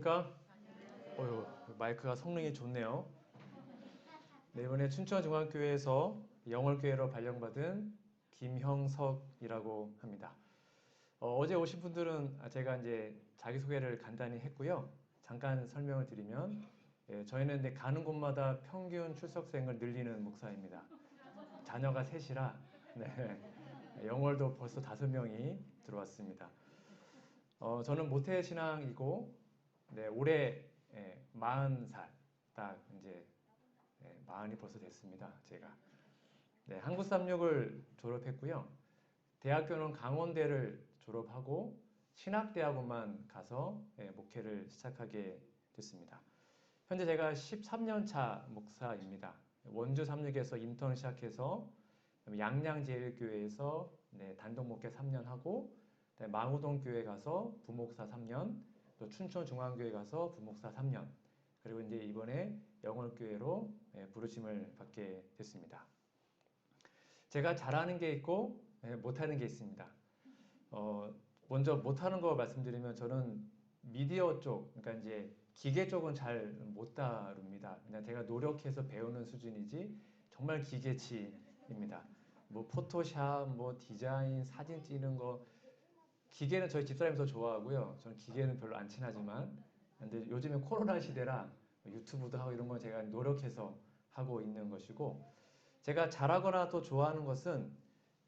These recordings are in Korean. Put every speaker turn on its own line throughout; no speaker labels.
안녕하십니까? 마이크가 성능이 좋네요. 네, 이번에 춘천중앙교회에서 영월교회로 발령받은 김형석이라고 합니다. 어제 오신 분들은 제가 이제 자기소개를 간단히 했고요. 잠깐 설명을 드리면, 저희는 이제 가는 곳마다 평균 출석생을 늘리는 목사입니다. 자녀가 셋이라, 네, 영월도 벌써 5명이 들어왔습니다. 저는 모태신앙이고, 네, 올해 40살, 딱 이제 40이 벌써 됐습니다. 제가. 네, 한국삼육을 졸업했고요. 대학교는 강원대를 졸업하고 신학대학원만 가서 목회를 시작하게 됐습니다. 현재 제가 13년 차 목사입니다. 원주 삼육에서 인턴 시작해서 양양제일교회에서 단독 목회 3년 하고 망우동 교회 가서 부목사 3년, 또 춘천중앙교회 가서 부목사 3년, 그리고 이제 이번에 영월교회로 부르심을 받게 됐습니다. 제가 잘하는 게 있고 못하는 게 있습니다. 먼저 못하는 거 말씀드리면 저는 미디어 쪽, 그러니까 이제 기계 쪽은 잘 못 다룹니다. 그냥 제가 노력해서 배우는 수준이지 정말 기계치입니다. 뭐 포토샵, 뭐 디자인, 사진 찍는 거, 기계는 저희 집사람이 더 좋아하고요. 저는 기계는 별로 안 친하지만, 근데 요즘에 코로나 시대라 유튜브도 하고 이런 건 제가 노력해서 하고 있는 것이고, 제가 잘하거나 또 좋아하는 것은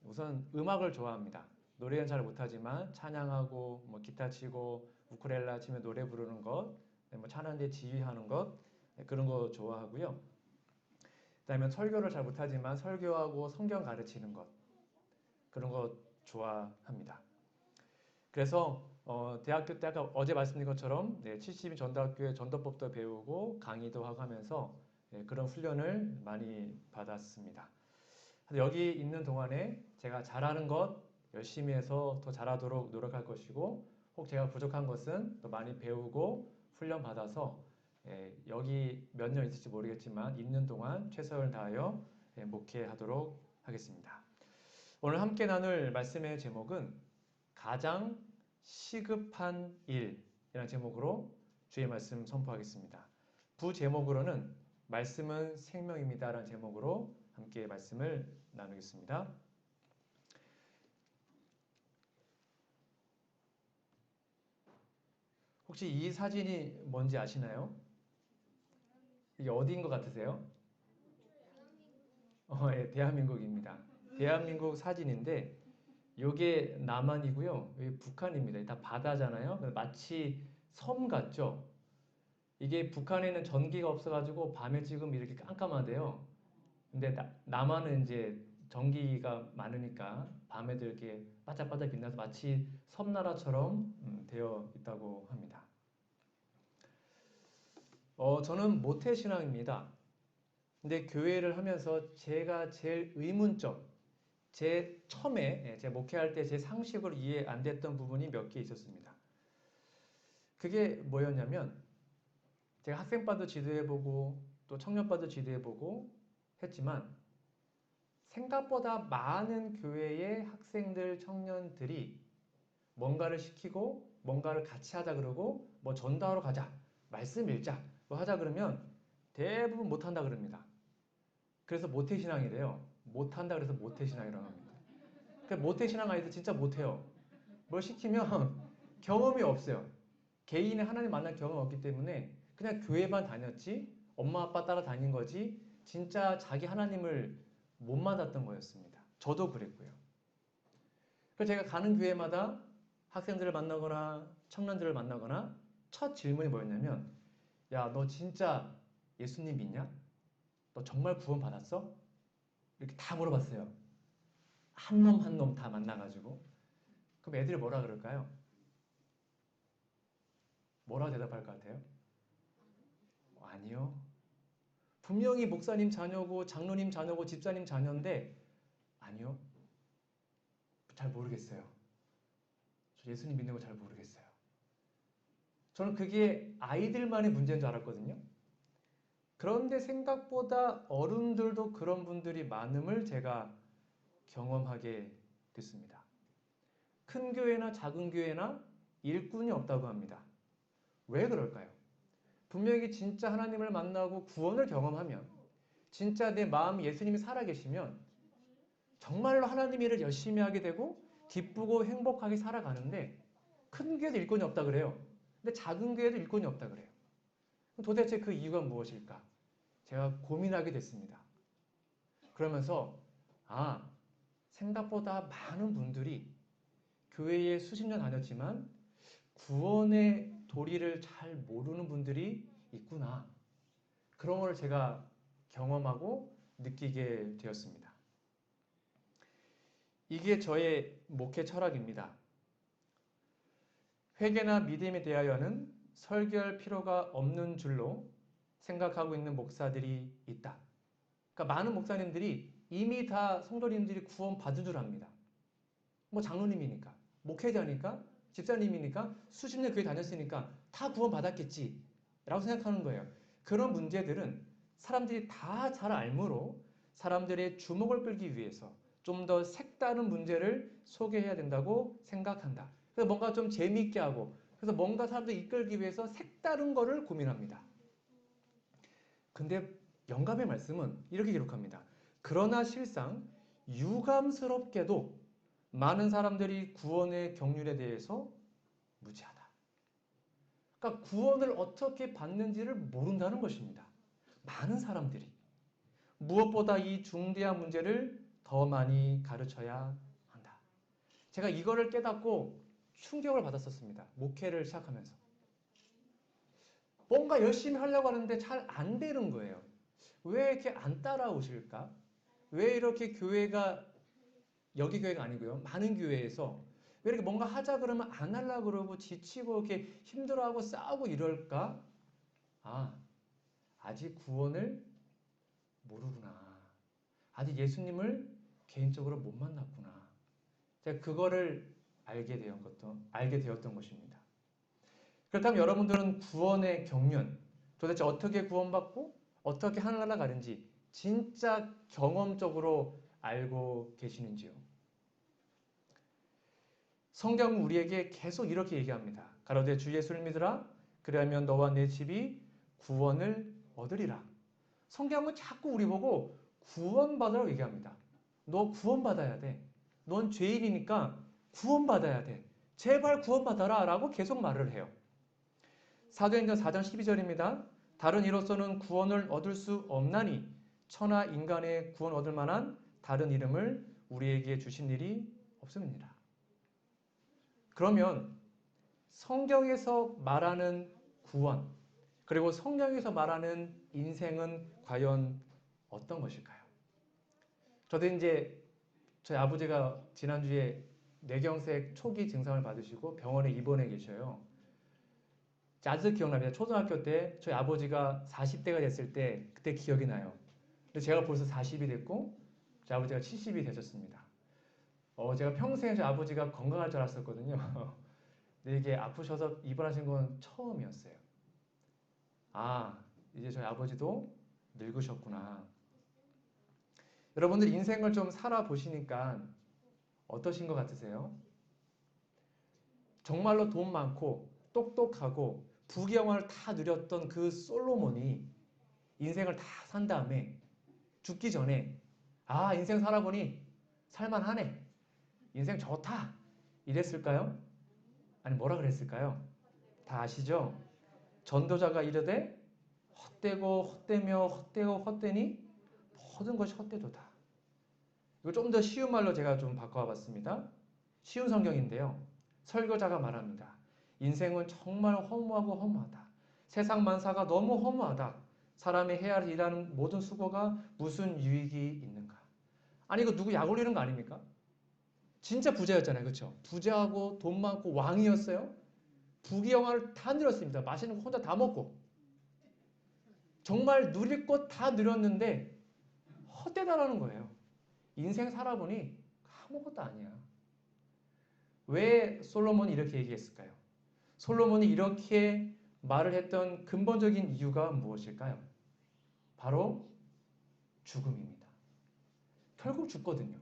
우선 음악을 좋아합니다. 노래는 잘 못하지만 찬양하고 뭐 기타 치고 우쿨렐라 치며 노래 부르는 것, 뭐 찬양대 지휘하는 것, 그런 거 좋아하고요. 그다음에 설교를 잘 못하지만 설교하고 성경 가르치는 것, 그런 거 좋아합니다. 그래서 대학교 때 아까 어제 말씀드린 것처럼 70인 전도학교에 전도법도 배우고 강의도 하고 하면서 그런 훈련을 많이 받았습니다. 여기 있는 동안에 제가 잘하는 것 열심히 해서 더 잘하도록 노력할 것이고, 혹 제가 부족한 것은 또 많이 배우고 훈련 받아서 여기 몇 년 있을지 모르겠지만 있는 동안 최선을 다하여 목회하도록 하겠습니다. 오늘 함께 나눌 말씀의 제목은 가장 시급한 일이라는 제목으로 주의 말씀 선포하겠습니다. 부제목으로는 말씀은 생명입니다 라는 제목으로 함께 말씀을 나누겠습니다. 혹시 이 사진이 뭔지 아시나요? 이게 어디인 것 같으세요? 대한민국입니다. 대한민국 사진인데 이게 남한이고요. 여기 북한입니다. 다 바다잖아요. 마치 섬 같죠? 이게 북한에는 전기가 없어가지고 밤에 찍으면 이렇게 깜깜하대요. 근데 남한은 이제 전기가 많으니까 밤에도 이렇게 반짝반짝 빛나서 마치 섬나라처럼 되어 있다고 합니다. 저는 모태신앙입니다. 근데 교회를 하면서 제가 제일 의문점, 제 처음에 제 목회할 때 제 상식으로 이해 안 됐던 부분이 몇 개 있었습니다. 그게 뭐였냐면 제가 학생반도 지도해보고 또 청년반도 지도해보고 했지만 생각보다 많은 교회의 학생들, 청년들이 뭔가를 시키고 뭔가를 같이 하자 그러고 뭐 전도하러 가자, 말씀 읽자 뭐 하자 그러면 대부분 못한다 그럽니다. 그래서 모태신앙이래요. 못한다 그래서 모태신앙이라고 합니다. 그러니까 모태신앙 아이들 진짜 못해요. 뭘 시키면 경험이 없어요. 개인의 하나님 만날 경험이 없기 때문에 그냥 교회만 다녔지 엄마 아빠 따라 다닌 거지 진짜 자기 하나님을 못 만났던 거였습니다. 저도 그랬고요. 그래서 제가 가는 교회마다 학생들을 만나거나 청년들을 만나거나 첫 질문이 뭐였냐면, 야, 너 진짜 예수님 믿냐? 너 정말 구원 받았어? 이렇게 다 물어봤어요. 한 놈 한 놈 다 만나가지고. 그럼 애들이 뭐라 그럴까요? 뭐라고 대답할 것 같아요? 아니요. 분명히 목사님 자녀고 장로님 자녀고 집사님 자녀인데 아니요. 잘 모르겠어요. 저 예수님 믿는 거 잘 모르겠어요. 저는 그게 아이들만의 문제인 줄 알았거든요. 그런데 생각보다 어른들도 그런 분들이 많음을 제가 경험하게 됐습니다. 큰 교회나 작은 교회나 일꾼이 없다고 합니다. 왜 그럴까요? 분명히 진짜 하나님을 만나고 구원을 경험하면, 진짜 내 마음 예수님이 살아계시면 정말로 하나님 일을 열심히 하게 되고 기쁘고 행복하게 살아가는데, 큰 교회도 일꾼이 없다 그래요. 근데 작은 교회도 일꾼이 없다 그래요. 도대체 그 이유가 무엇일까? 제가 고민하게 됐습니다. 그러면서 생각보다 많은 분들이 교회에 수십 년 다녔지만 구원의 도리를 잘 모르는 분들이 있구나. 그런 걸 제가 경험하고 느끼게 되었습니다. 이게 저의 목회 철학입니다. 회개나 믿음에 대하여는 설교할 필요가 없는 줄로 생각하고 있는 목사들이 있다. 그러니까 많은 목사님들이 이미 다 성도님들이 구원 받은 줄 압니다. 뭐 장로님이니까, 목회자니까, 집사님이니까, 수십 년 교회 다녔으니까 다 구원 받았겠지 라고 생각하는 거예요. 그런 문제들은 사람들이 다 잘 알므로 사람들의 주목을 끌기 위해서 좀 더 색다른 문제를 소개해야 된다고 생각한다. 그래서 뭔가 좀 재미있게 하고, 그래서 뭔가 사람들 이끌기 위해서 색다른 거를 고민합니다. 근데 영감의 말씀은 이렇게 기록합니다. 그러나 실상 유감스럽게도 많은 사람들이 구원의 경륜에 대해서 무지하다. 그러니까 구원을 어떻게 받는지를 모른다는 것입니다. 많은 사람들이. 무엇보다 이 중대한 문제를 더 많이 가르쳐야 한다. 제가 이거를 깨닫고 충격을 받았었습니다. 목회를 시작하면서. 뭔가 열심히 하려고 하는데 잘 안 되는 거예요. 왜 이렇게 안 따라오실까? 왜 이렇게 교회가, 여기 교회가 아니고요, 많은 교회에서 왜 이렇게 뭔가 하자 그러면 안 하려고 그러고 지치고 이렇게 힘들어하고 싸우고 이럴까? 아직 구원을 모르구나. 아직 예수님을 개인적으로 못 만났구나. 제가 그거를 알게 되었던 것입니다. 그렇다면 여러분들은 구원의 경륜, 도대체 어떻게 구원받고 어떻게 하늘나라 가는지 진짜 경험적으로 알고 계시는지요? 성경은 우리에게 계속 이렇게 얘기합니다. 가로되 주 예수를 믿으라. 그리하면 너와 내 집이 구원을 얻으리라. 성경은 자꾸 우리 보고 구원받으라고 얘기합니다. 너 구원받아야 돼. 넌 죄인이니까 구원받아야 돼. 제발 구원받아라 라고 계속 말을 해요. 사도행전 4장 12절입니다. 다른 이로서는 구원을 얻을 수 없나니 천하 인간의 구원 얻을 만한 다른 이름을 우리에게 주신 일이 없음이니라. 그러면 성경에서 말하는 구원, 그리고 성경에서 말하는 인생은 과연 어떤 것일까요? 저도 이제 저희 아버지가 지난주에 뇌경색 초기 증상을 받으시고 병원에 입원해 계셔요. 아직도 기억납니다. 초등학교 때 저희 아버지가 40대가 됐을 때 그때 기억이 나요. 근데 제가 벌써 40이 됐고 저희 아버지가 70이 되셨습니다. 제가 평생 저희 아버지가 건강할 줄 알았었거든요. 근데 이게 아프셔서 입원하신 건 처음이었어요. 이제 저희 아버지도 늙으셨구나. 여러분들 인생을 좀 살아보시니까 어떠신 것 같으세요? 정말로 돈 많고 똑똑하고 부귀영화를 다 누렸던 그 솔로몬이 인생을 다 산 다음에 죽기 전에 인생 살아보니 살만하네. 인생 좋다. 이랬을까요? 아니 뭐라 그랬을까요? 다 아시죠? 전도자가 이르되 헛되고 헛되며 헛되고 헛되니 모든 것이 헛되도다. 이거 좀 더 쉬운 말로 제가 좀 바꿔봤습니다. 쉬운 성경인데요. 설교자가 말합니다. 인생은 정말 허무하고 허무하다. 세상 만사가 너무 허무하다. 사람이 해야 할 일하는 모든 수고가 무슨 유익이 있는가. 아니 이거 누구 약 올리는 거 아닙니까? 진짜 부자였잖아요. 그렇죠? 부자하고 돈 많고 왕이었어요. 부귀영화를 다 누렸습니다. 맛있는 거 혼자 다 먹고. 정말 누릴 것 다 누렸는데 헛되다라는 거예요. 인생 살아보니 아무것도 아니야. 왜 솔로몬이 이렇게 얘기했을까요? 솔로몬이 이렇게 말을 했던 근본적인 이유가 무엇일까요? 바로 죽음입니다. 결국 죽거든요.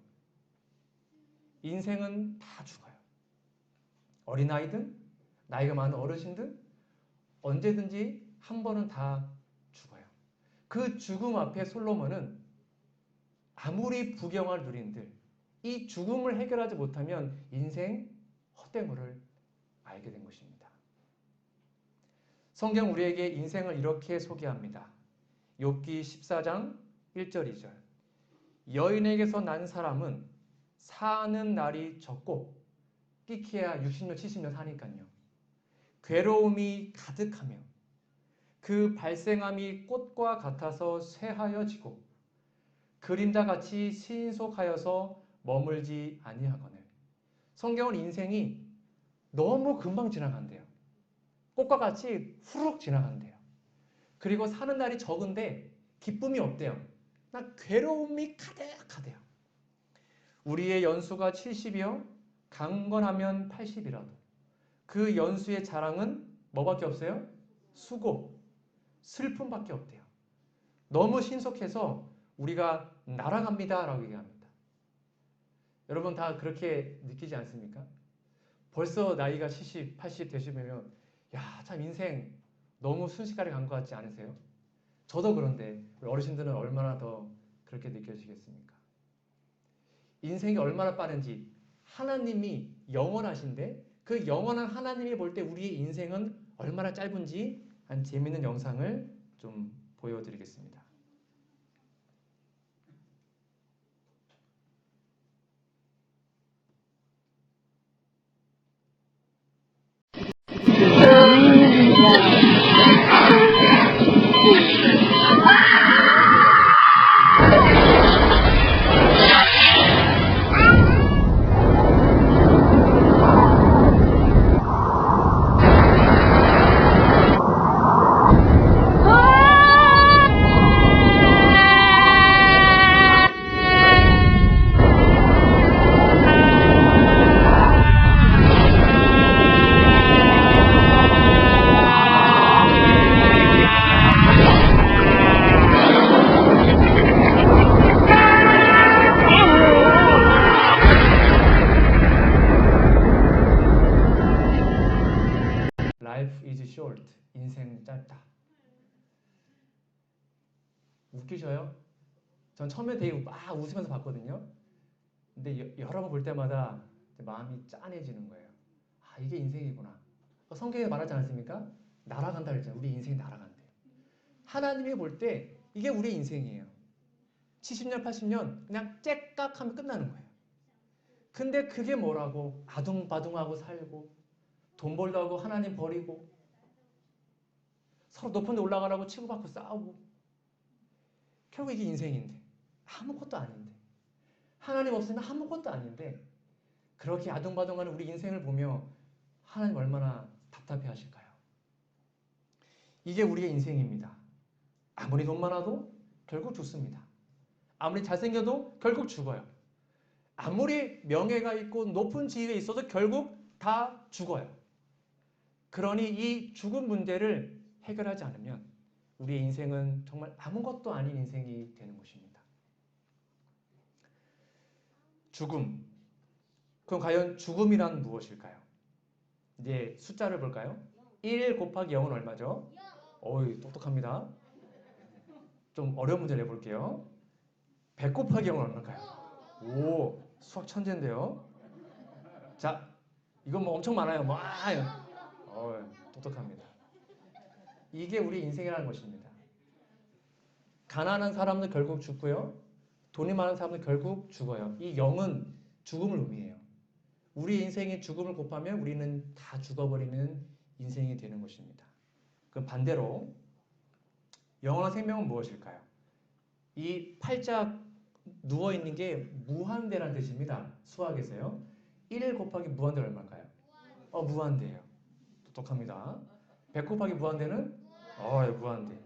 인생은 다 죽어요. 어린아이든 나이가 많은 어르신든 언제든지 한 번은 다 죽어요. 그 죽음 앞에 솔로몬은 아무리 부경을 누린들 이 죽음을 해결하지 못하면 인생 헛된 거를 알게 된 것입니다. 성경 우리에게 인생을 이렇게 소개합니다. 욥기 14장 1절 2절. 여인에게서 난 사람은 사는 날이 적고 끼케야 60년 70년 사니까요. 괴로움이 가득하며 그 발생함이 꽃과 같아서 쇠하여지고 그림자같이 신속하여서 머물지 아니하거늘. 성경은 인생이 너무 금방 지나간대요. 꽃과 같이 후룩 지나간대요. 그리고 사는 날이 적은데 기쁨이 없대요. 나 괴로움이 가득하대요. 우리의 연수가 70이요. 강건하면 80이라도 그 연수의 자랑은 뭐밖에 없어요? 수고, 슬픔밖에 없대요. 너무 신속해서 우리가 날아갑니다 라고 얘기합니다. 여러분 다 그렇게 느끼지 않습니까? 벌써 나이가 70, 80 되시면 야, 참 인생 너무 순식간에 간 것 같지 않으세요? 저도 그런데 우리 어르신들은 얼마나 더 그렇게 느껴지겠습니까? 인생이 얼마나 빠른지 하나님이 영원하신데 그 영원한 하나님이 볼 때 우리의 인생은 얼마나 짧은지 한 재미있는 영상을 좀 보여드리겠습니다. Life is short. 인생 짧다. 웃기셔요? 전 처음에 되게 막 웃으면서 봤거든요. 근데 여러 번 볼 때마다 마음이 짠해지는 거예요. 아, 이게 인생이구나. 성경에 말하지 않았습니까? 날아간다 그랬잖아요. 우리 인생이 날아간대요. 하나님이 볼 때 이게 우리 인생이에요. 70년, 80년 그냥 째깍 하면 끝나는 거예요. 근데 그게 뭐라고? 아둥바둥하고 살고 돈 벌다 하고 하나님 버리고 서로 높은 데 올라가라고 치고받고 싸우고 결국 이게 인생인데 아무것도 아닌데 하나님 없으면 아무것도 아닌데 그렇게 아둥바둥하는 우리 인생을 보며 하나님 얼마나 답답해 하실까요? 이게 우리의 인생입니다. 아무리 돈 많아도 결국 죽습니다. 아무리 잘생겨도 결국 죽어요. 아무리 명예가 있고 높은 지위에 있어도 결국 다 죽어요. 그러니 이 죽음 문제를 해결하지 않으면 우리의 인생은 정말 아무것도 아닌 인생이 되는 것입니다. 죽음. 그럼 과연 죽음이란 무엇일까요? 이제 숫자를 볼까요? 1 곱하기 0은 얼마죠? 어이, 똑똑합니다. 좀 어려운 문제 내볼게요. 100 곱하기 0은 얼마일까요? 오, 수학 천재인데요. 자, 이건 뭐 엄청 많아요. 뭐, 똑똑합니다. 이게 우리 인생이라는 것입니다. 가난한 사람은 결국 죽고요. 돈이 많은 사람은 결국 죽어요. 이 0은 죽음을 의미해요. 우리 인생의 죽음을 곱하면 우리는 다 죽어버리는 인생이 되는 것입니다. 그럼 반대로 영원한 생명은 무엇일까요? 이 팔자 누워있는 게 무한대라는 뜻입니다. 수학에서요. 1 곱하기 무한대 얼마일까요? 무한대예요. 똑똑합니다. 100 곱하기 무한대는? 무한대.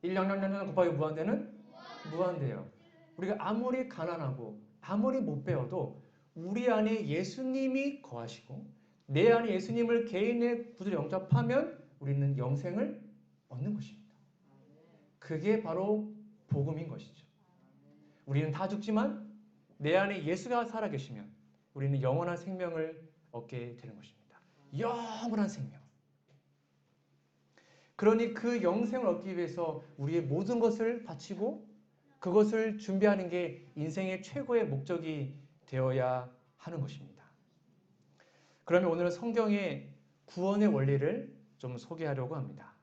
1 0 0 0 곱하기 무한대는? 무한대예요. 우리가 아무리 가난하고 아무리 못 배워도 우리 안에 예수님이 거하시고 내 안에 예수님을 개인의 구주로 영접하면 우리는 영생을 얻는 것입니다. 그게 바로 복음인 것이죠. 우리는 다 죽지만 내 안에 예수가 살아계시면 우리는 영원한 생명을 얻게 되는 것입니다. 영원한 생명. 그러니 그 영생을 얻기 위해서 우리의 모든 것을 바치고 그것을 준비하는 게 인생의 최고의 목적이 되어야 하는 것입니다. 그러면 오늘은 성경의 구원의 원리를 좀 소개하려고 합니다.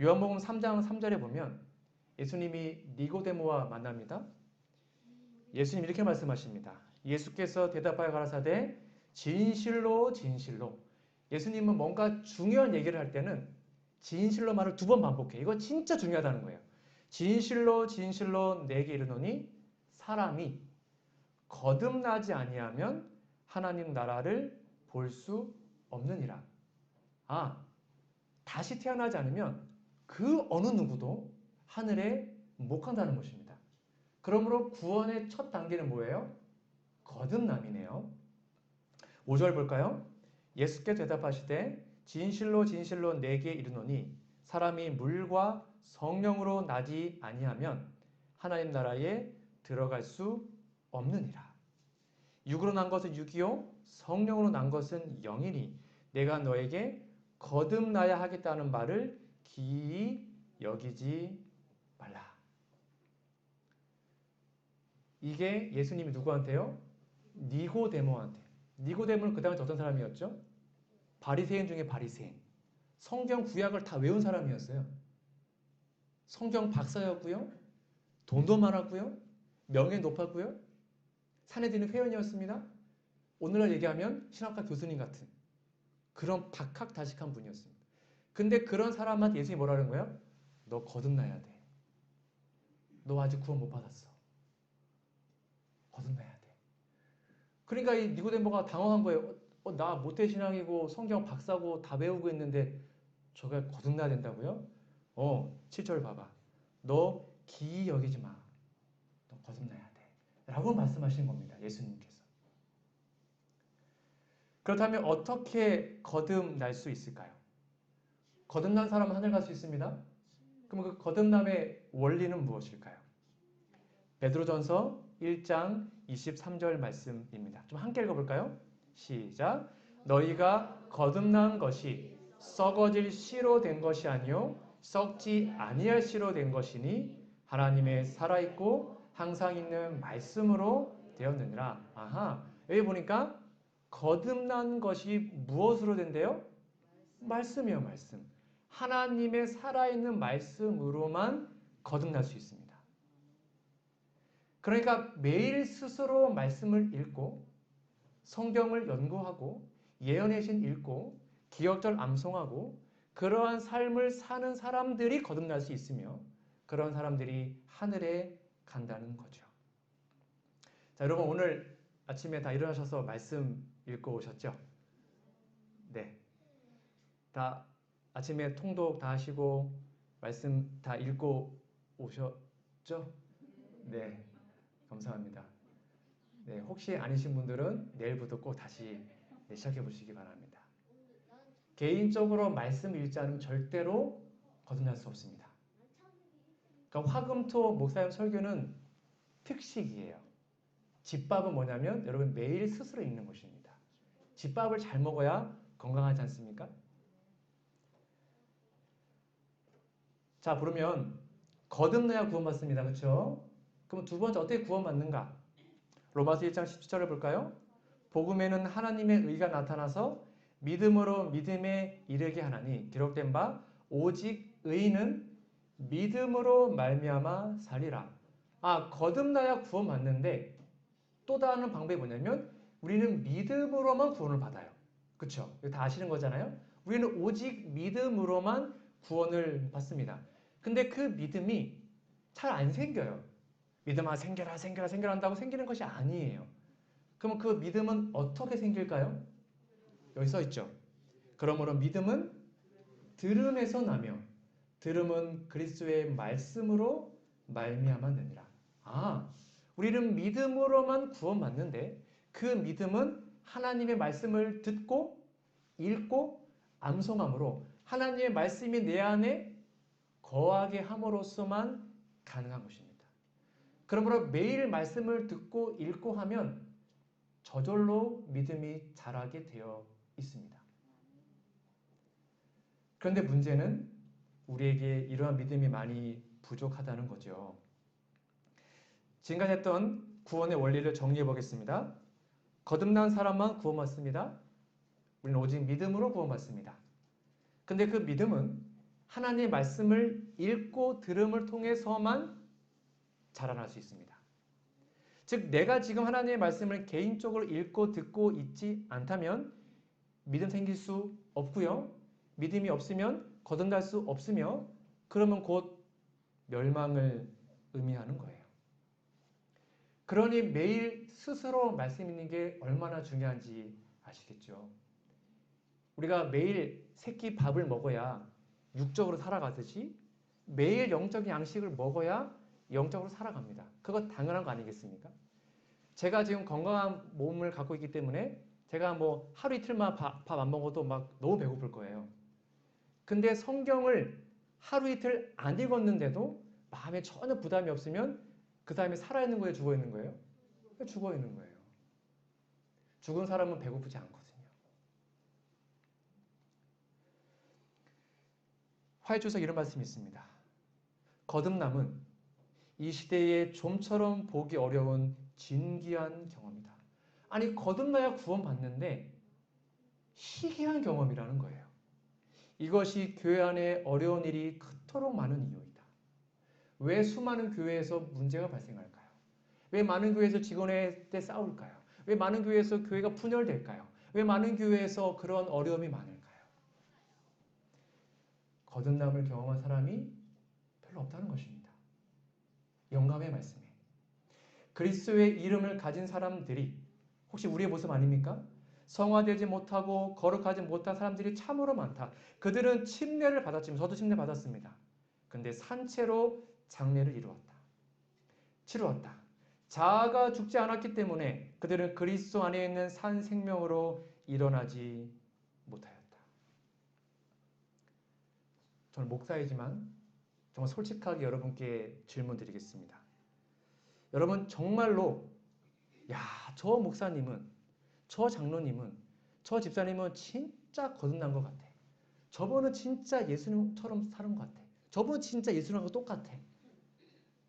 요한복음 3장 3절에 보면 예수님이 니고데모와 만납니다. 예수님 이렇게 말씀하십니다. 예수께서 대답하여 가라사대 진실로 진실로. 예수님은 뭔가 중요한 얘기를 할 때는 진실로 말을 2번 반복해. 이거 진짜 중요하다는 거예요. 진실로 진실로 내게 이르노니 사람이 거듭나지 아니하면 하나님 나라를 볼 수 없느니라. 아, 다시 태어나지 않으면 그 어느 누구도 하늘에 못 간다는 것입니다. 그러므로 구원의 첫 단계는 뭐예요? 거듭남이네요. 5절 볼까요? 예수께 대답하시되 진실로 진실로 내게 이르노니 사람이 물과 성령으로 나지 아니하면 하나님 나라에 들어갈 수 없느니라. 육으로 난 것은 육이요 성령으로 난 것은 영이니 내가 너에게 거듭나야 하겠다는 말을 기이 여기지 말라. 이게 예수님이 누구한테요? 니고데모한테. 니고데모는 그 당시 어떤 사람이었죠? 바리새인 중에 바리새인. 성경 구약을 다 외운 사람이었어요. 성경 박사였고요. 돈도 많았고요. 명예 높았고요. 사내들은 회원이었습니다. 오늘날 얘기하면 신학과 교수님 같은 그런 박학다식한 분이었습니다. 근데 그런 사람한테 예수님이 뭐라는 거예요? 너 거듭나야 돼. 너 아직 구원 못 받았어. 거듭나야 돼. 그러니까 이 니고데모가 당황한 거예요. 나 모태신앙이고 성경 박사고 다 배우고 있는데 저게 거듭나야 된다고요? 7절 봐봐. 너 기이 여기지 마. 너 거듭나야 돼. 라고 말씀하시는 겁니다. 예수님께서. 그렇다면 어떻게 거듭날 수 있을까요? 거듭난 사람은 하늘 갈 수 있습니다. 그럼 그 거듭남의 원리는 무엇일까요? 베드로전서 1장 23절 말씀입니다. 좀 함께 읽어볼까요? 시작. 너희가 거듭난 것이 썩어질 씨로 된 것이 아니요 썩지 아니할 씨로 된 것이니 하나님의 살아있고 항상 있는 말씀으로 되었느니라. 아하, 여기 보니까 거듭난 것이 무엇으로 된대요? 말씀이요, 말씀. 하나님의 살아있는 말씀으로만 거듭날 수 있습니다. 그러니까 매일 스스로 말씀을 읽고 성경을 연구하고 예언의 신 읽고 기억절 암송하고 그러한 삶을 사는 사람들이 거듭날 수 있으며 그런 사람들이 하늘에 간다는 거죠. 자, 여러분 오늘 아침에 다 일어나셔서 말씀 읽고 오셨죠? 네. 다 아침에 통독 다 하시고 말씀 다 읽고 오셨죠? 네. 감사합니다. 네, 혹시 아니신 분들은 내일부터 꼭 다시 시작해 보시기 바랍니다. 개인적으로 말씀 읽지 않으면 절대로 거듭날 수 없습니다. 그러니까 화금토 목사님 설교는 특식이에요. 집밥은 뭐냐면 여러분 매일 스스로 읽는 것입니다. 집밥을 잘 먹어야 건강하지 않습니까? 자, 그러면 거듭나야 구원받습니다. 그렇죠? 그럼 두 번째 어떻게 구원받는가? 로마서 1장 17절을 볼까요? 복음에는 하나님의 의가 나타나서 믿음으로 믿음에 이르게 하나니 기록된 바 오직 의인은 믿음으로 말미암아 살리라. 아, 거듭나야 구원받는데 또 다른 방법이 뭐냐면 우리는 믿음으로만 구원을 받아요. 그렇죠? 이거 다 아시는 거잖아요. 우리는 오직 믿음으로만 구원을 받습니다. 근데 그 믿음이 잘 안 생겨요. 믿음아 생겨라 한다고 생기는 것이 아니에요. 그럼 그 믿음은 어떻게 생길까요? 여기 써 있죠. 그러므로 믿음은 들음에서 나며 들음은 그리스도의 말씀으로 말미암았느니라. 아, 우리는 믿음으로만 구원받는데 그 믿음은 하나님의 말씀을 듣고 읽고 암송함으로 하나님의 말씀이 내 안에 거하게 함으로써만 가능한 것입니다. 그러므로 매일 말씀을 듣고 읽고 하면 저절로 믿음이 자라게 되어 있습니다. 그런데 문제는 우리에게 이러한 믿음이 많이 부족하다는 거죠. 지금까지 했던 구원의 원리를 정리해 보겠습니다. 거듭난 사람만 구원받습니다. 우리는 오직 믿음으로 구원받습니다. 근데 그 믿음은 하나님의 말씀을 읽고 들음을 통해서만 자라날 수 있습니다. 즉 내가 지금 하나님의 말씀을 개인적으로 읽고 듣고 있지 않다면 믿음 생길 수 없고요. 믿음이 없으면 거듭날 수 없으며 그러면 곧 멸망을 의미하는 거예요. 그러니 매일 스스로 말씀 읽는 게 얼마나 중요한지 아시겠죠? 우리가 매일 새끼 밥을 먹어야 육적으로 살아가듯이 매일 영적인 양식을 먹어야 영적으로 살아갑니다. 그거 당연한 거 아니겠습니까? 제가 지금 건강한 몸을 갖고 있기 때문에 제가 뭐 하루 이틀만 밥 안 먹어도 막 너무 배고플 거예요. 근데 성경을 하루 이틀 안 읽었는데도 마음에 전혀 부담이 없으면 그 사람이 살아있는 거예요? 죽어있는 거예요? 죽어있는 거예요. 죽은 사람은 배고프지 않거든요. 화해주석 이런 말씀이 있습니다. 거듭남은 이 시대에 좀처럼 보기 어려운 진귀한 경험이다. 아니 거듭나야 구원받는데 희귀한 경험이라는 거예요. 이것이 교회 안에 어려운 일이 그토록 많은 이유이다. 왜 수많은 교회에서 문제가 발생할까요? 왜 많은 교회에서 직원회 때 싸울까요? 왜 많은 교회에서 교회가 분열될까요? 왜 많은 교회에서 그런 어려움이 많을까요? 거듭남을 경험한 사람이 별로 없다는 것입니다. 영감의 말씀에. 그리스도의 이름을 가진 사람들이 혹시 우리의 모습 아닙니까? 성화되지 못하고 거룩하지 못한 사람들이 참으로 많다. 그들은 침례를 받았지만 저도 침례 받았습니다. 근데 산채로 장례를 치루었다. 자아가 죽지 않았기 때문에 그들은 그리스도 안에 있는 산 생명으로 일어나지 못하였다. 저는 목사이지만 정말 솔직하게 여러분께 질문 드리겠습니다. 여러분 정말로 저 목사님은, 저 장로님은, 저 집사님은 진짜 거듭난 것 같아. 저분은 진짜 예수님처럼 사는 것 같아. 저분은 진짜 예수님하고 똑같아.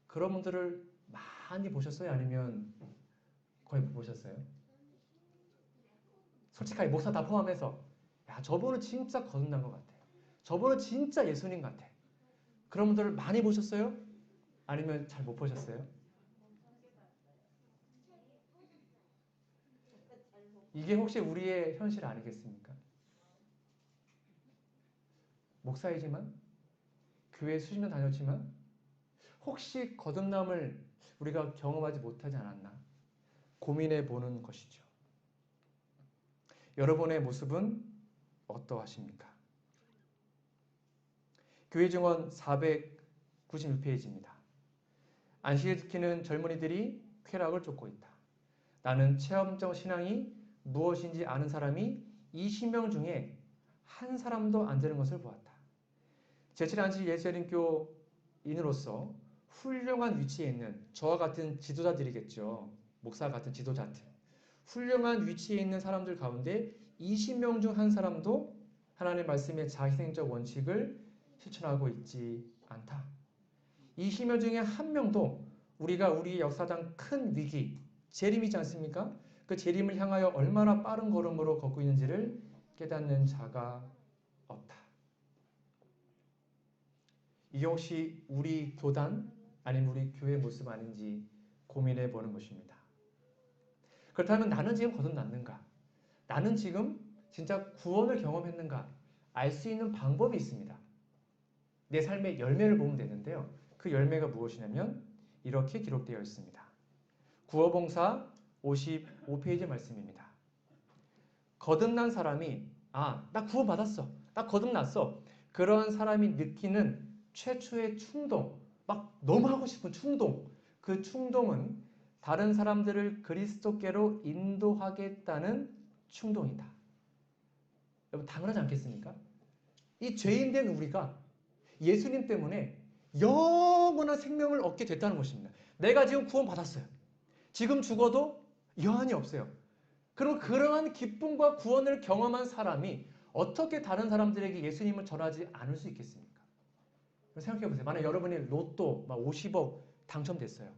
그런 분들을 많이 보셨어요? 아니면 거의 못 보셨어요? 솔직하게 목사 다 포함해서 저분은 진짜 거듭난 것 같아. 저분은 진짜 예수님 같아. 그런 분들을 많이 보셨어요? 아니면 잘 못 보셨어요? 이게 혹시 우리의 현실 아니겠습니까? 목사이지만 교회 수십 년 다녔지만 혹시 거듭남을 우리가 경험하지 못하지 않았나 고민해 보는 것이죠. 여러분의 모습은 어떠하십니까? 교회 증언 496페이지입니다. 안식을 지키는 젊은이들이 쾌락을 쫓고 있다. 나는 체험적 신앙이 무엇인지 아는 사람이 20명 중에 한 사람도 안 되는 것을 보았다. 제7안식 예수님교인으로서 훌륭한 위치에 있는 저와 같은 지도자들이겠죠. 목사 같은 지도자들. 훌륭한 위치에 있는 사람들 가운데 20명 중 한 사람도 하나님의 말씀의 자기생적 원칙을 실천하고 있지 않다. 20명 중에 한 명도 우리가 우리 역사상 큰 위기, 재림이지 않습니까? 그 재림을 향하여 얼마나 빠른 걸음으로 걷고 있는지를 깨닫는 자가 없다. 이게 혹시 우리 교단 아니면 우리 교회 모습 아닌지 고민해 보는 것입니다. 그렇다면 나는 지금 거듭났는가? 나는 지금 진짜 구원을 경험했는가? 알 수 있는 방법이 있습니다. 내 삶의 열매를 보면 되는데요. 그 열매가 무엇이냐면 이렇게 기록되어 있습니다. 구어봉사 55페이지 말씀입니다. 거듭난 사람이 나 구원받았어. 나 거듭났어. 그런 사람이 느끼는 최초의 충동, 막 너무 하고 싶은 충동. 그 충동은 다른 사람들을 그리스도께로 인도하겠다는 충동이다. 여러분 당연하지 않겠습니까? 이 죄인된 우리가 예수님 때문에 영원한 생명을 얻게 됐다는 것입니다. 내가 지금 구원받았어요. 지금 죽어도 여한이 없어요. 그럼 그러한 기쁨과 구원을 경험한 사람이 어떻게 다른 사람들에게 예수님을 전하지 않을 수 있겠습니까? 생각해 보세요. 만약 여러분이 로또 막 50억 당첨됐어요.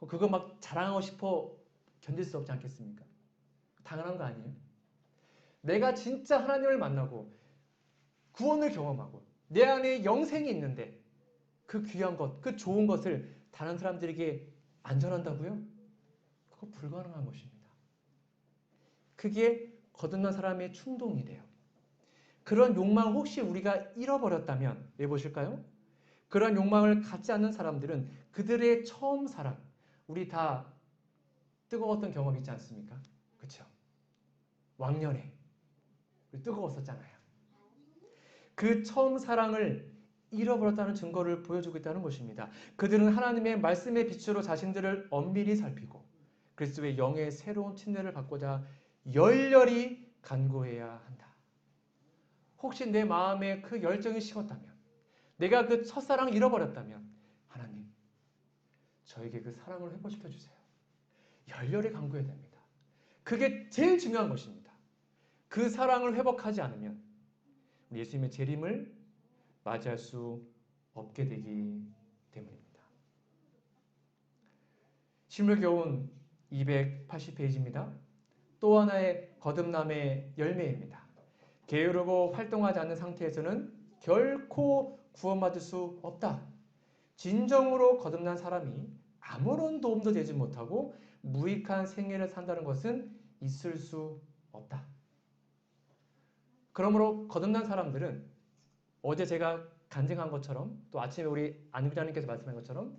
그거 막 자랑하고 싶어 견딜 수 없지 않겠습니까? 당연한 거 아니에요? 내가 진짜 하나님을 만나고 구원을 경험하고 내 안에 영생이 있는데 그 귀한 것, 그 좋은 것을 다른 사람들에게 안 전한다고요? 그거 불가능한 것입니다. 그게 거듭난 사람의 충동이래요. 그런 욕망을 혹시 우리가 잃어버렸다면 왜 보실까요? 그런 욕망을 갖지 않는 사람들은 그들의 처음 사랑, 우리 다 뜨거웠던 경험 있지 않습니까? 그렇죠? 왕년에 뜨거웠었잖아요. 그 처음 사랑을 잃어버렸다는 증거를 보여주고 있다는 것입니다. 그들은 하나님의 말씀의 빛으로 자신들을 엄밀히 살피고 그리스도의 영의 새로운 침례를 받고자 열렬히 간구해야 한다. 혹시 내 마음에 그 열정이 식었다면, 내가 그 첫사랑을 잃어버렸다면 하나님, 저에게 그 사랑을 회복시켜 주세요. 열렬히 간구해야 됩니다. 그게 제일 중요한 것입니다. 그 사랑을 회복하지 않으면 예수님의 재림을 맞이할 수 없게 되기 때문입니다. 실물교훈 280페이지입니다. 또 하나의 거듭남의 열매입니다. 게으르고 활동하지 않는 상태에서는 결코 구원받을 수 없다. 진정으로 거듭난 사람이 아무런 도움도 되지 못하고 무익한 생애를 산다는 것은 있을 수 없다. 그러므로 거듭난 사람들은 어제 제가 간증한 것처럼 또 아침에 우리 안 부장님께서 말씀한 것처럼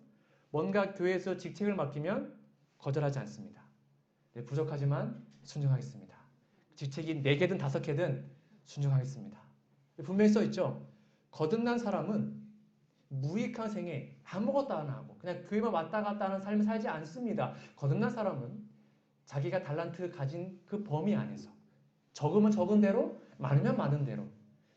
뭔가 교회에서 직책을 맡기면 거절하지 않습니다. 네, 부족하지만 순종하겠습니다. 직책이 4개든 5개든 순종하겠습니다. 분명히 써있죠. 거듭난 사람은 무익한 생에 아무것도 안 하고 그냥 교회만 왔다 갔다 하는 삶을 살지 않습니다. 거듭난 사람은 자기가 달란트 가진 그 범위 안에서 적으면 적은 대로 많으면 많은 대로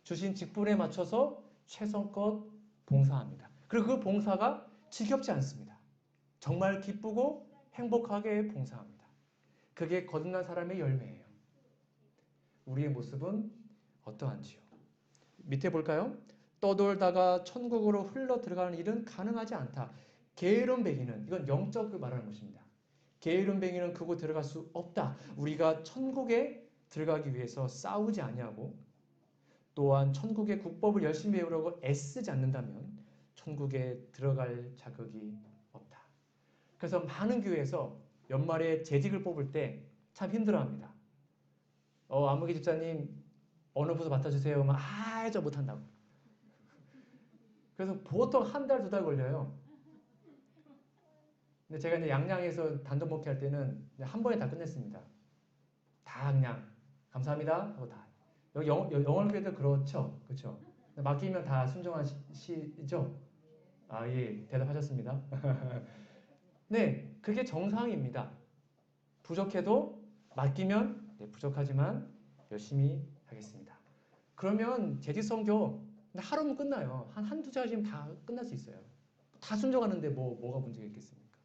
주신 직분에 맞춰서 최선껏 봉사합니다. 그리고 그 봉사가 지겹지 않습니다. 정말 기쁘고 행복하게 봉사합니다. 그게 거듭난 사람의 열매예요. 우리의 모습은 어떠한지요? 밑에 볼까요? 떠돌다가 천국으로 흘러 들어가는 일은 가능하지 않다. 게으른 뱅이는, 이건 영적을 말하는 것입니다. 게으른 뱅이는 그곳 들어갈 수 없다. 우리가 천국에 들어가기 위해서 싸우지 아니하고 또한 천국의 국법을 열심히 외우려고 애쓰지 않는다면 천국에 들어갈 자격이 없다. 그래서 많은 교회에서 연말에 재직을 뽑을 때 참 힘들어합니다. 안무기 집사님 어느 부서 맡아주세요. 저 못한다고. 그래서 보통 한 달, 2달 걸려요. 근데 제가 이제 양양에서 단독 목회할 때는 한 번에 다 끝냈습니다. 다 그냥 감사합니다 하고 다. 여기 영월교회도 그렇죠, 그렇죠. 맡기면 다 순종하시죠? 예, 대답하셨습니다. 네, 그게 정상입니다. 부족해도 맡기면 부족하지만 열심히 하겠습니다. 그러면 재직 선교 하루면 끝나요. 한두 시간이면 다 끝날 수 있어요. 다 순종하는데 뭐가 문제가 있겠습니까?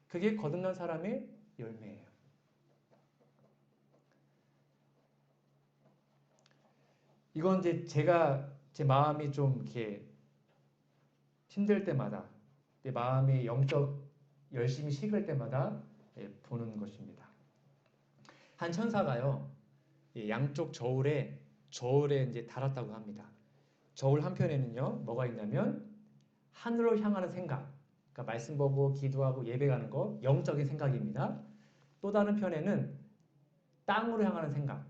그게 거듭난 사람의 열매예요. 이건 이제 제가 제 마음이 좀 이렇게 힘들 때마다 내 마음이 영적 열심히 식을 때마다 보는 것입니다. 한 천사가요, 양쪽 저울에 이제 달았다고 합니다. 저울 한편에는요, 뭐가 있냐면 하늘을 향하는 생각, 그러니까 말씀 보고 기도하고 예배 가는 거, 영적인 생각입니다. 또 다른 편에는 땅으로 향하는 생각,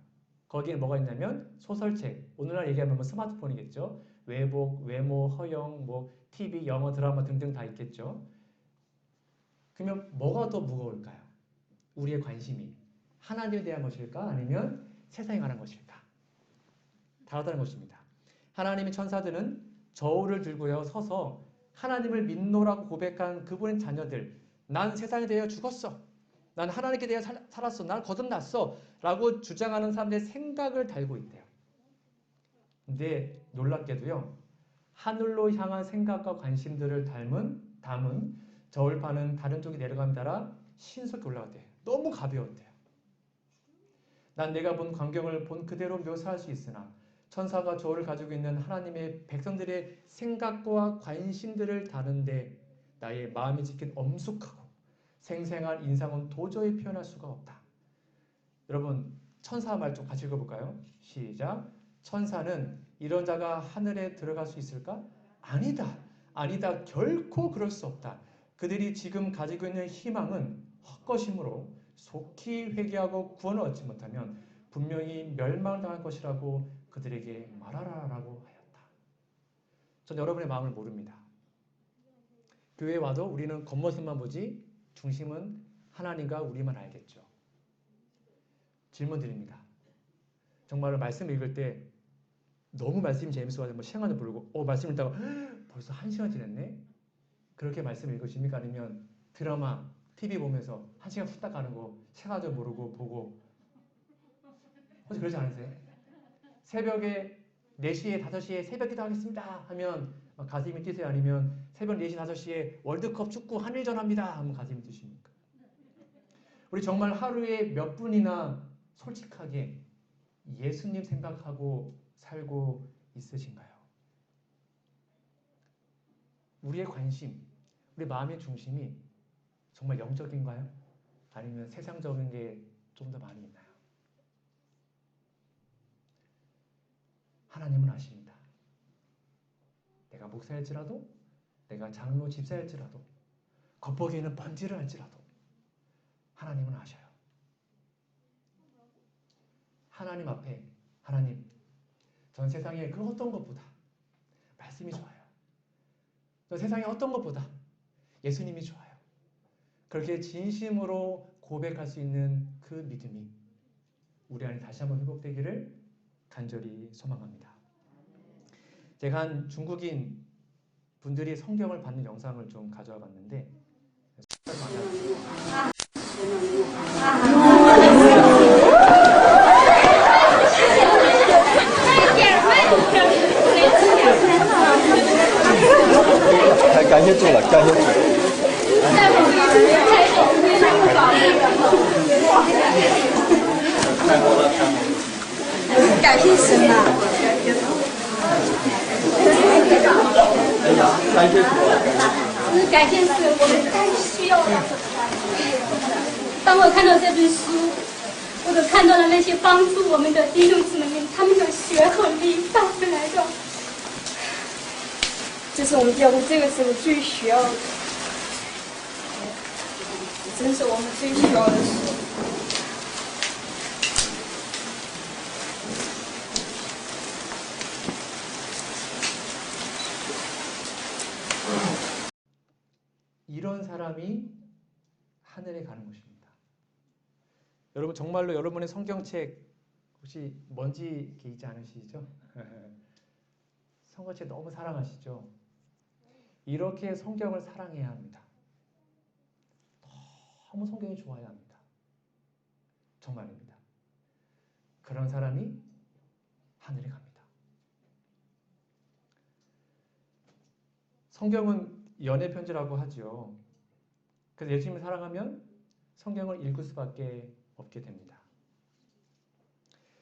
거기에 뭐가 있냐면 소설책, 오늘날 얘기하면 스마트폰이겠죠. 외복, 외모, 허영, TV, 영어, 드라마 등등 다 있겠죠. 그러면 뭐가 더 무거울까요? 우리의 관심이 하나님에 대한 것일까? 아니면 세상에 관한 것일까? 다르다는 것입니다. 하나님의 천사들은 저울을 들고요 서서 하나님을 믿노라고 고백한 그분의 자녀들, 난 세상에 대하여 죽었어. 난 하나님께 대해 살았어. 난 거듭났어. 라고 주장하는 사람들의 생각을 달고 있대요. 근데 놀랍게도요, 하늘로 향한 생각과 관심들을 담은 저울판은 다른 쪽에 내려감에 따라 신속히 올라갔대요. 너무 가벼웠대요. 난 내가 본 광경을 본 그대로 묘사할 수 있으나 천사가 저를 가지고 있는 하나님의 백성들의 생각과 관심들을 다루는데 나의 마음이 지킨 엄숙하고 생생한 인상은 도저히 표현할 수가 없다. 여러분 천사 말 좀 같이 읽어볼까요? 시작. 천사는 이런 자가 하늘에 들어갈 수 있을까? 아니다. 아니다. 결코 그럴 수 없다. 그들이 지금 가지고 있는 희망은 헛것이므로 속히 회개하고 구원을 얻지 못하면 분명히 멸망당할 것이라고 그들에게 말하라라고 하였다. 전 여러분의 마음을 모릅니다. 교회에 와도 우리는 겉모습만 보지 중심은 하나님과 우리만 알겠죠. 질문 드립니다. 정말 말씀 읽을 때 너무 말씀이 재밌어가지고 시간도 모르고 말씀 읽다가 벌써 1시간 지났네? 그렇게 말씀 읽으십니까? 아니면 드라마, TV 보면서 1시간 후딱 가는 거 시간도 모르고 보고 혹시 그러지 않으세요? 새벽에 4시에 5시에 새벽기도 하겠습니다 하면 가슴이 뛰세요? 아니면 새벽 4시 5시에 월드컵 축구 한일전 합니다 하면 가슴이 뛰십니까? 우리 정말 하루에 몇 분이나 솔직하게 예수님 생각하고 살고 있으신가요? 우리의 관심, 우리 마음의 중심이 정말 영적인가요? 아니면 세상적인 게 좀 더 많이 있나요? 하나님은 아십니다. 내가 목사일지라도, 내가 장로 집사일지라도, 겉보기에는 번지를 할지라도 하나님은 아셔요. 하나님 앞에 하나님, 전 세상의 그 어떤 것보다 말씀이 좋아요. 전 세상의 어떤 것보다 예수님이 좋아요. 그렇게 진심으로 고백할 수 있는 그 믿음이 우리 안에 다시 한번 회복되기를 간절히 소망합니다. 제가 한 중국인 분들이 성경을 받는 영상을 좀 가져와 봤는데
感谢主了，感谢主。
感谢神啊！
感谢主。
感谢神，我们太需要了。当我看到这本书，我都看到了那些帮助我们的弟兄姊妹们，他们的血和力带回来的。这是我们教会这个时候最需要的，真是我们最需要的事。
이런 사람이 하늘에 가는 것입니다. 여러분 정말로 여러분의 성경책 혹시 먼지 이렇게 있지 않으시죠? 성경책 너무 사랑하시죠? 이렇게 성경을 사랑해야 합니다. 너무 성경이 좋아야 합니다. 정말입니다. 그런 사람이 하늘에 갑니다. 성경은 연애 편지라고 하죠. 그래서 예수님을 사랑하면 성경을 읽을 수밖에 없게 됩니다.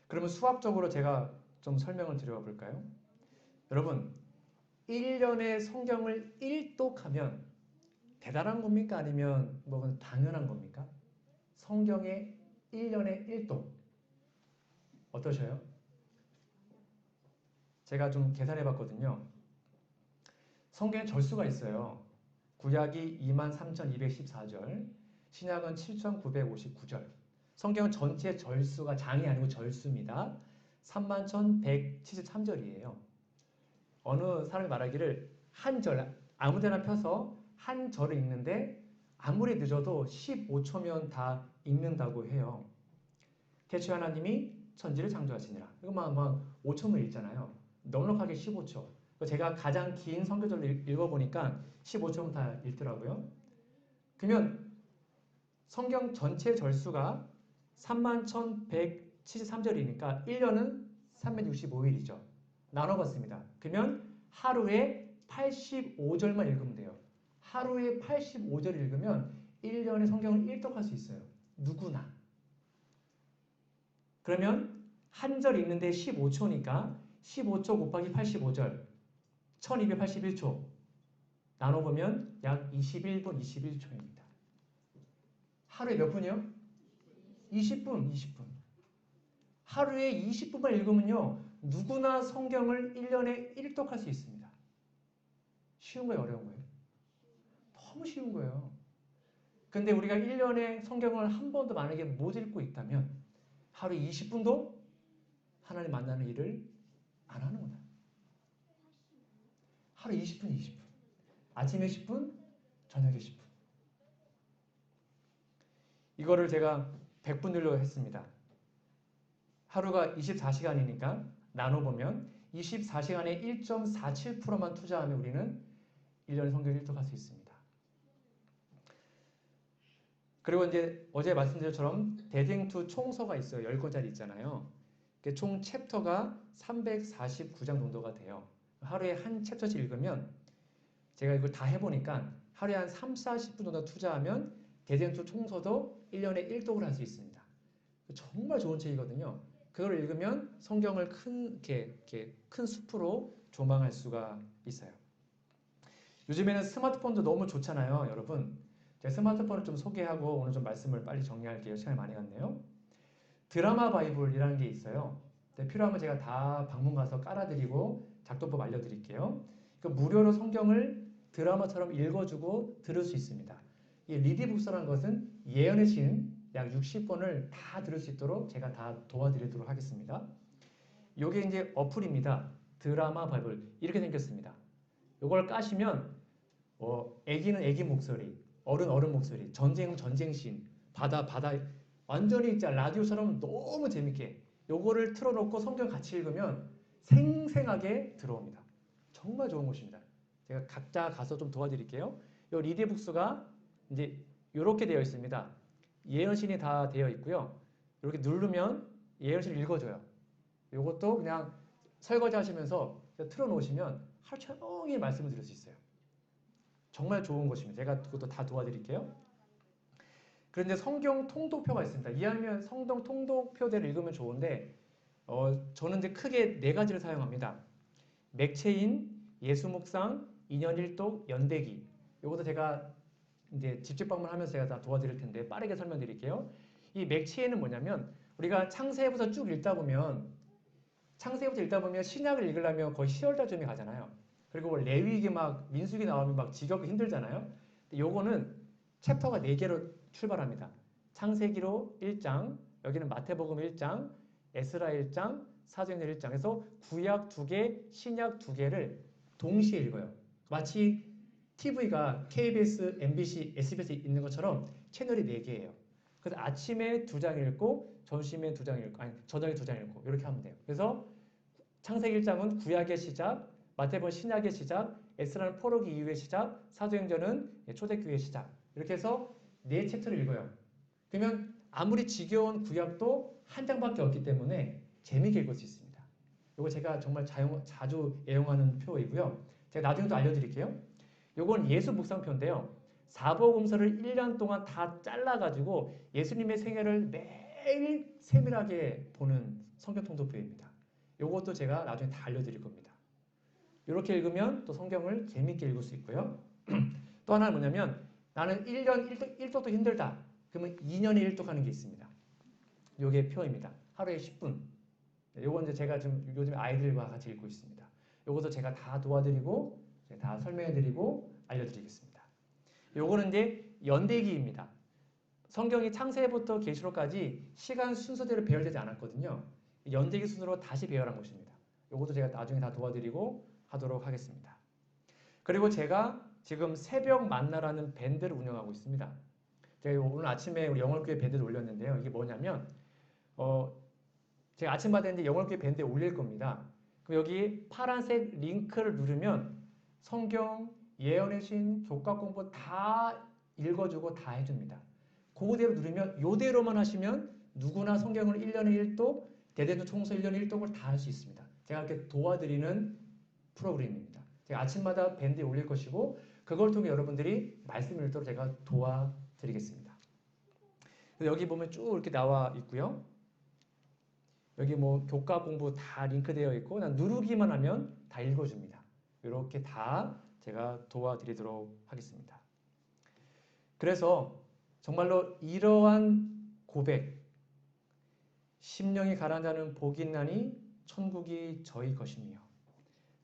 그러면 수학적으로 제가 좀 설명을 드려볼까요? 여러분 1년에 성경을 읽독하면 대단한 겁니까? 아니면 뭐 당연한 겁니까? 성경의 1년에 1독 어떠셔요? 제가 좀 계산해 봤거든요. 성경에 절수가 있어요. 구약이 23,214절, 신약은 7,959절. 성경 전체 절수가 장이 아니고 절수입니다. 31,173절이에요. 어느 사람이 말하기를 한 절, 아무데나 펴서 한 절을 읽는데 아무리 늦어도 15초면 다 읽는다고 해요. 태초에 하나님이 천지를 창조하시니라. 이거 막 5초면 읽잖아요. 넉넉하게 15초. 제가 가장 긴 성경절을 읽어보니까 15초면 다 읽더라고요. 그러면 성경 전체 절수가 31,173절이니까 1년은 365일이죠. 나눠봤습니다. 그러면 하루에 85절만 읽으면 돼요. 하루에 85절 읽으면 1년의 성경을 일독할 수 있어요. 누구나. 그러면 한 절 읽는데 15초니까 15초 곱하기 85절 1281초 나눠보면 약 21분 21초입니다. 하루에 몇 분이요? 20분. 하루에 20분만 읽으면요. 누구나 성경을 1년에 1독할 수 있습니다. 쉬운 거예요? 어려운 거예요? 너무 쉬운 거예요. 근데 우리가 1년에 성경을 한 번도 만약에 못 읽고 있다면 하루에 20분도 하나님 만나는 일을 안 하는구나. 하루 20분. 아침에 10분, 저녁에 10분. 이거를 제가 100분율로 했습니다. 하루가 24시간이니까 나눠보면 24시간에 1.47%만 투자하면 우리는 1년에 성경을 일독할 수 있습니다. 그리고 이제 어제 말씀드린 것처럼 대쟁투 총서가 있어요. 10권짜리 있잖아요. 총 챕터가 349장 정도가 돼요. 하루에 한 챕터씩 읽으면 제가 이걸 다 해보니까 하루에 한 3-40분 정도 투자하면 대쟁투 총서도 1년에 1독을 할 수 있습니다. 정말 좋은 책이거든요. 그걸 읽으면 성경을 큰 숲으로 조망할 수가 있어요. 요즘에는 스마트폰도 너무 좋잖아요, 여러분. 제가 스마트폰을 좀 소개하고 오늘 좀 말씀을 빨리 정리할게요. 시간이 많이 갔네요. 드라마 바이블이라는 게 있어요. 필요하면 제가 다 방문 가서 깔아드리고 작도법 알려드릴게요. 무료로 성경을 드라마처럼 읽어주고 들을 수 있습니다. 이 리디북스라는 것은 예언의 신 약 60권을 다 들을 수 있도록 제가 다 도와드리도록 하겠습니다. 이게 이제 어플입니다. 드라마 바이블 이렇게 생겼습니다. 이걸 까시면 애기는 애기 목소리, 어른 목소리, 전쟁은 전쟁씬, 바다 완전히 진짜 라디오처럼 너무 재밌게 요거를 틀어놓고 성경 같이 읽으면 생생하게 들어옵니다. 정말 좋은 곳입니다. 제가 각자 가서 좀 도와드릴게요. 요 리디북스가 이제 이렇게 되어 있습니다. 예언신이 다 되어 있고요. 이렇게 누르면 예언신을 읽어줘요. 요것도 그냥 설거지 하시면서 틀어놓으시면 하루 종일 말씀을 들을 수 있어요. 정말 좋은 것입니다. 제가 그것도 다 도와드릴게요. 그런데 성경 통독표가 있습니다. 이해하면 성경 통독표대로 읽으면 좋은데 저는 이제 크게 4가지를 사용합니다. 맥체인, 예수묵상, 인연일독, 연대기. 이것도 제가 이제 직접 방문하면서 제가 다 도와드릴 텐데 빠르게 설명드릴게요. 이 맥체인은 뭐냐면 우리가 창세기부터 쭉 읽다 보면 신약을 읽으려면 거의 10월달쯤에 가잖아요. 그리고 레위기 막 민수기 나오면 막 지겹고 힘들잖아요. 근데 요거는 챕터가 4개로 출발합니다. 창세기로 1장, 여기는 마태복음 1장, 에스라 1장, 사도행전 1장. 그래서 구약 2개, 신약 2개를 동시에 읽어요. 마치 TV가 KBS, MBC, SBS 있는 것처럼 채널이 4개예요. 그래서 아침에 2장 읽고 점심에 2장 읽고 저녁에 2장 읽고 이렇게 하면 돼요. 그래서 창세기 1장은 구약의 시작, 마태복음 신약의 시작, 에스라는 포로기 이후의 시작, 사도행전은 초대교회의 시작. 이렇게 해서 4챕터를 읽어요. 그러면 아무리 지겨운 구약도 한 장밖에 없기 때문에 재미있게 읽을 수 있습니다. 이거 제가 정말 자주 애용하는 표이고요. 제가 나중에 또 알려드릴게요. 이건 예수 묵상표인데요. 사복음서를 1년 동안 다 잘라가지고 예수님의 생애를 매일 세밀하게 보는 성경 통독표입니다. 이것도 제가 나중에 다 알려드릴 겁니다. 이렇게 읽으면 또 성경을 재미있게 읽을 수 있고요. 또 하나는 뭐냐면 나는 1년 1독도 힘들다. 그러면 2년에 1독하는 게 있습니다. 이게 표입니다. 하루에 10분. 이건 이제 제가 지금 요즘 아이들과 같이 읽고 있습니다. 이것도 제가 다 도와드리고 다 설명해드리고 알려드리겠습니다. 요거는 이제 연대기입니다. 성경이 창세기부터 계시록까지 시간 순서대로 배열되지 않았거든요. 연대기 순으로 다시 배열한 것입니다. 요것도 제가 나중에 다 도와드리고 하도록 하겠습니다. 그리고 제가 지금 새벽 만나라는 밴드를 운영하고 있습니다. 제가 오늘 아침에 우리 영월교회 밴드를 올렸는데요. 이게 뭐냐면 제가 아침마다 이제 영월교회 밴드에 올릴 겁니다. 그럼 여기 파란색 링크를 누르면 성경, 예언의 신, 족과 공부 다 읽어주고 다 해줍니다. 그거대로 누르면 요대로만 하시면 누구나 성경을 1년에 1독, 대대도 총서 1년에 1독을 다 할 수 있습니다. 제가 이렇게 도와드리는 프로그램입니다. 제가 아침마다 밴드에 올릴 것이고 그걸 통해 여러분들이 말씀 읽도록 제가 도와드리겠습니다. 여기 보면 쭉 이렇게 나와 있고요. 여기 뭐 교과 공부 다 링크되어 있고 그냥 누르기만 하면 다 읽어줍니다. 이렇게 다 제가 도와드리도록 하겠습니다. 그래서 정말로 이러한 고백, 심령이 가라앉는 복이 있나니 천국이 저희 것이며,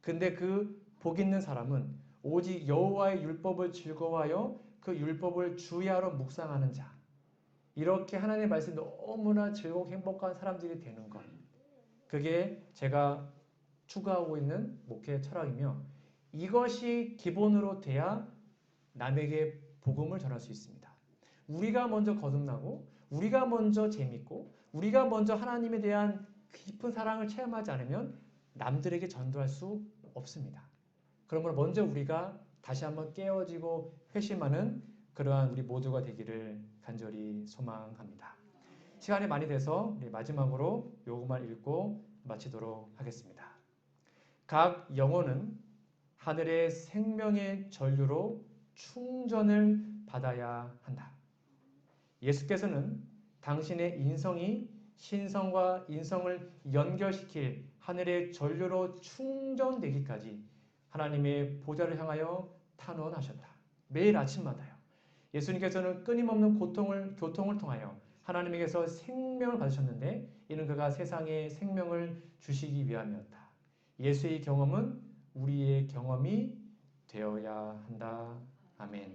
근데 그 복 있는 사람은 오직 여호와의 율법을 즐거워하여 그 율법을 주야로 묵상하는 자, 이렇게 하나님의 말씀이 너무나 즐겁고 행복한 사람들이 되는 것, 그게 제가 추구하고 있는 목회 철학이며, 이것이 기본으로 돼야 남에게 복음을 전할 수 있습니다. 우리가 먼저 거듭나고 우리가 먼저 재밌고 우리가 먼저 하나님에 대한 깊은 사랑을 체험하지 않으면 남들에게 전도할 수 없습니다. 그러므로 먼저 우리가 다시 한번 깨어지고 회심하는 그러한 우리 모두가 되기를 간절히 소망합니다. 시간이 많이 돼서 우리 마지막으로 요것만 읽고 마치도록 하겠습니다. 각 영혼은 하늘의 생명의 전류로 충전을 받아야 한다. 예수께서는 당신의 인성이 신성과 인성을 연결시킬 하늘의 전류로 충전되기까지 하나님의 보좌를 향하여 탄원하셨다. 매일 아침마다요. 예수님께서는 끊임없는 교통을 통하여 하나님에게서 생명을 받으셨는데 이는 그가 세상에 생명을 주시기 위함이었다. 예수의 경험은 우리의 경험이 되어야 한다. 아멘.